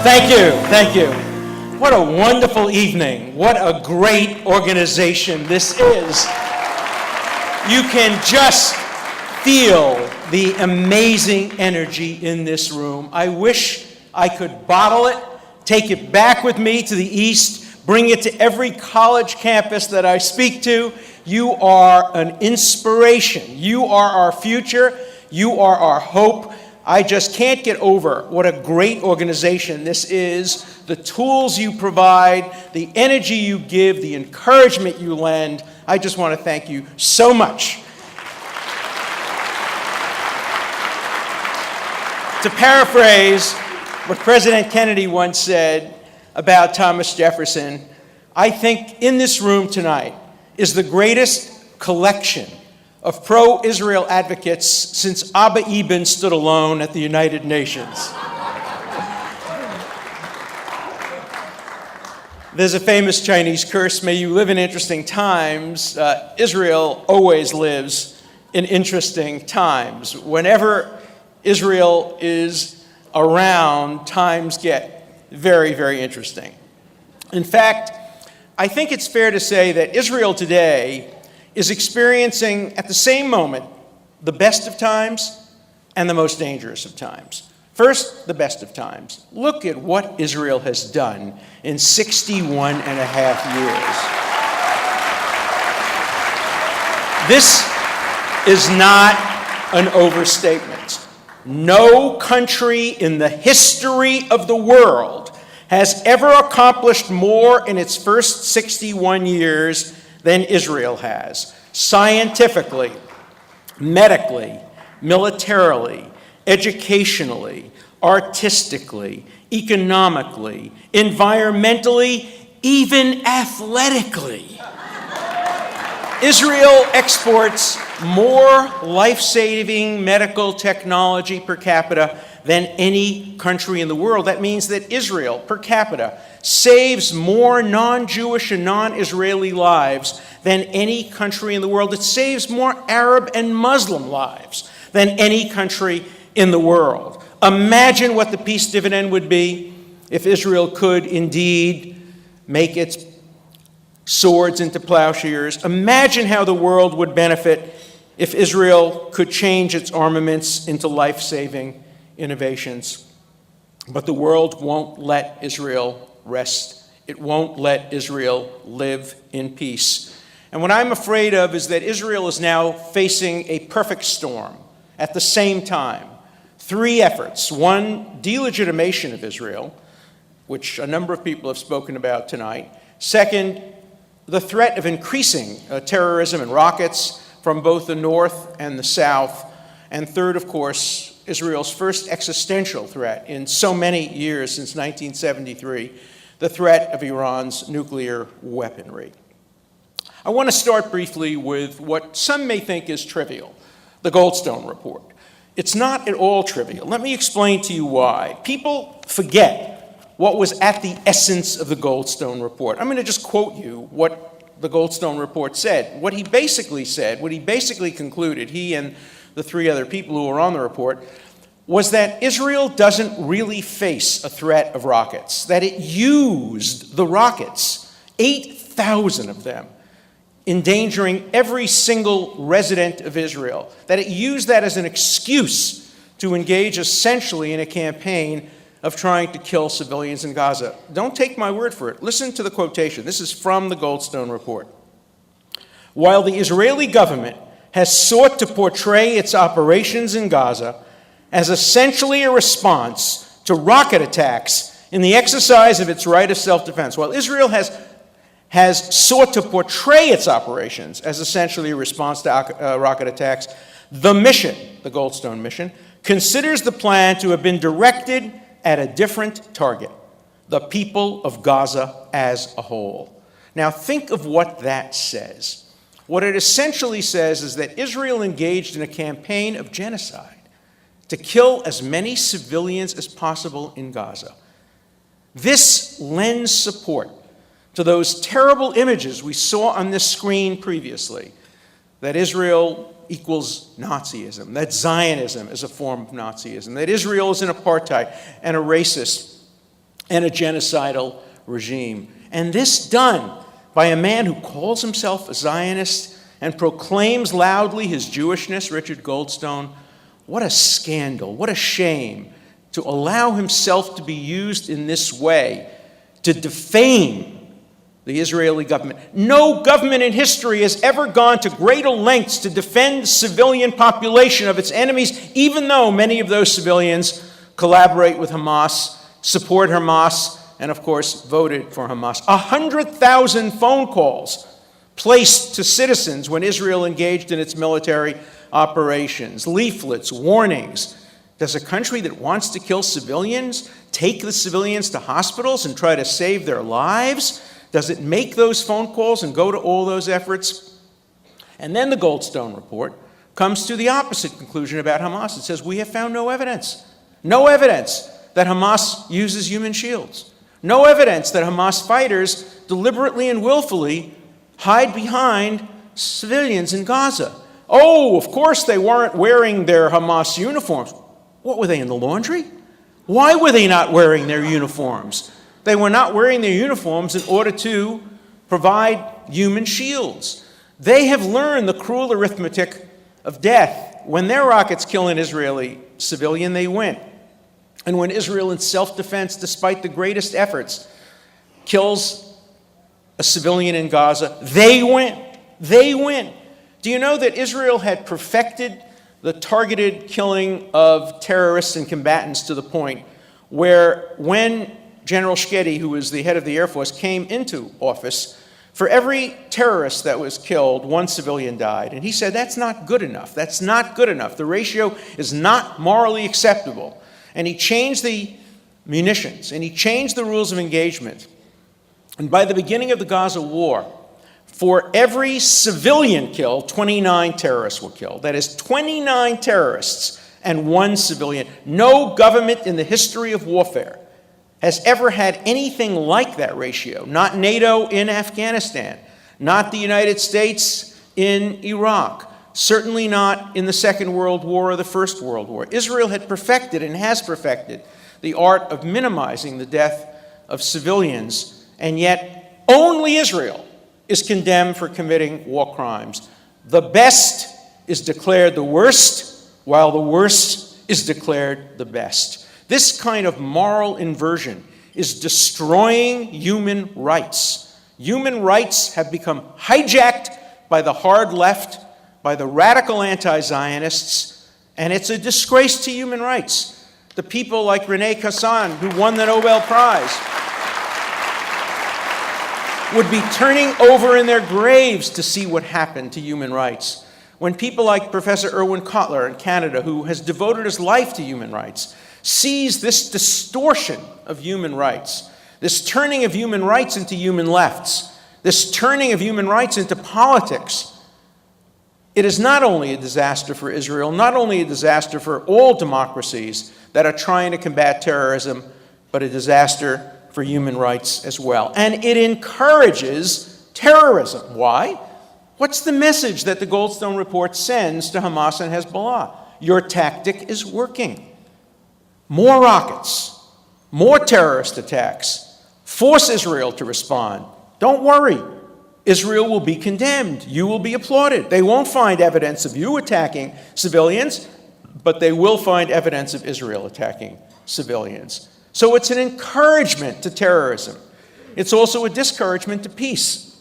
Thank you, thank you. What a wonderful evening. What a great organization this is. You can just feel the amazing energy in this room. I wish I could bottle it, take it back with me to the East, bring it to every college campus that I speak to. You are an inspiration. You are our future. You are our hope. I just can't get over what a great organization this is, the tools you provide, the energy you give, the encouragement you lend. I just want to thank you so much. To paraphrase what President Kennedy once said about Thomas Jefferson, I think in this room tonight is the greatest collection of pro-Israel advocates since Abba Eban stood alone at the United Nations. There's a famous Chinese curse, may you live in interesting times. Israel always lives in interesting times. Whenever Israel is around, times get very, very interesting. In fact, I think it's fair to say that Israel today is experiencing at the same moment the best of times and the most dangerous of times. First, the best of times. Look at what Israel has done in 61 and a half years. This is not an overstatement. No country in the history of the world has ever accomplished more in its first 61 years than Israel has, scientifically, medically, militarily, educationally, artistically, economically, environmentally, even athletically. Israel exports more life-saving medical technology per capita than any country in the world. That means that Israel, per capita, saves more non-Jewish and non-Israeli lives than any country in the world. It saves more Arab and Muslim lives than any country in the world. Imagine what the peace dividend would be if Israel could indeed make its swords into plowshares. Imagine how the world would benefit if Israel could change its armaments into life-saving innovations. But the world won't let Israel rest. It won't let Israel live in peace. And what I'm afraid of is that Israel is now facing a perfect storm at the same time. Three efforts. One, delegitimation of Israel, which a number of people have spoken about tonight. Second, the threat of increasing terrorism and rockets from both the north and the south. And third, of course, Israel's first existential threat in so many years since 1973, the threat of Iran's nuclear weaponry. I want to start briefly with what some may think is trivial, the Goldstone report. It's not at all trivial. Let me explain to you why. People forget what was at the essence of the Goldstone report. I'm going to just quote you what the Goldstone report said. What he basically said, what he basically concluded, he and the three other people who were on the report, was that Israel doesn't really face a threat of rockets, that it used the rockets, 8,000 of them, endangering every single resident of Israel, that it used that as an excuse to engage essentially in a campaign of trying to kill civilians in Gaza. Don't take my word for it. Listen to the quotation. This is from the Goldstone report. While the Israeli government has sought to portray its operations in Gaza as essentially a response to rocket attacks in the exercise of its right of self-defense, while Israel has sought to portray its operations as essentially a response to rocket attacks, the mission, the Goldstone mission, considers the plan to have been directed at a different target, the people of Gaza as a whole. Now think of what that says. What it essentially says is that Israel engaged in a campaign of genocide to kill as many civilians as possible in Gaza. This lends support to those terrible images we saw on this screen previously, that Israel equals Nazism, that Zionism is a form of Nazism, that Israel is an apartheid and a racist and a genocidal regime. And this done by a man who calls himself a Zionist and proclaims loudly his Jewishness, Richard Goldstone. What a scandal, what a shame to allow himself to be used in this way to defame the Israeli government. No government in history has ever gone to greater lengths to defend the civilian population of its enemies, even though many of those civilians collaborate with Hamas, support Hamas, and of course voted for Hamas. 100,000 phone calls placed to citizens when Israel engaged in its military operations, leaflets, warnings. Does a country that wants to kill civilians take the civilians to hospitals and try to save their lives? Does it make those phone calls and go to all those efforts? And then the Goldstone report comes to the opposite conclusion about Hamas. It says, we have found no evidence that Hamas uses human shields. No evidence that Hamas fighters deliberately and willfully hide behind civilians in Gaza. Oh, of course they weren't wearing their Hamas uniforms. What, were they in the laundry? Why were they not wearing their uniforms? They were not wearing their uniforms in order to provide human shields. They have learned the cruel arithmetic of death. When their rockets kill an Israeli civilian, they win. And when Israel, in self-defense, despite the greatest efforts, kills a civilian in Gaza, they win. They win. Do you know that Israel had perfected the targeted killing of terrorists and combatants to the point where when General Shkedi, who was the head of the Air Force, came into office, for every terrorist that was killed, one civilian died. And he said, that's not good enough. That's not good enough. The ratio is not morally acceptable. And he changed the munitions, and he changed the rules of engagement. And by the beginning of the Gaza war, for every civilian killed, 29 terrorists were killed. That is 29 terrorists and one civilian. No government in the history of warfare has ever had anything like that ratio. Not NATO in Afghanistan, not the United States in Iraq, certainly not in the Second World War or the First World War. Israel had perfected and has perfected the art of minimizing the death of civilians, and yet only Israel is condemned for committing war crimes. The best is declared the worst, while the worst is declared the best. This kind of moral inversion is destroying human rights. Human rights have become hijacked by the hard left, by the radical anti-Zionists, and it's a disgrace to human rights. The people like Rene Cassin, who won the Nobel Prize, would be turning over in their graves to see what happened to human rights. When people like Professor Irwin Cotler in Canada, who has devoted his life to human rights, sees this distortion of human rights, this turning of human rights into human lefts, this turning of human rights into politics, it is not only a disaster for Israel, not only a disaster for all democracies that are trying to combat terrorism, but a disaster for human rights as well. And it encourages terrorism. Why? What's the message that the Goldstone report sends to Hamas and Hezbollah? Your tactic is working. More rockets, more terrorist attacks. Force Israel to respond. Don't worry. Israel will be condemned. You will be applauded. They won't find evidence of you attacking civilians, but they will find evidence of Israel attacking civilians. So it's an encouragement to terrorism. It's also a discouragement to peace.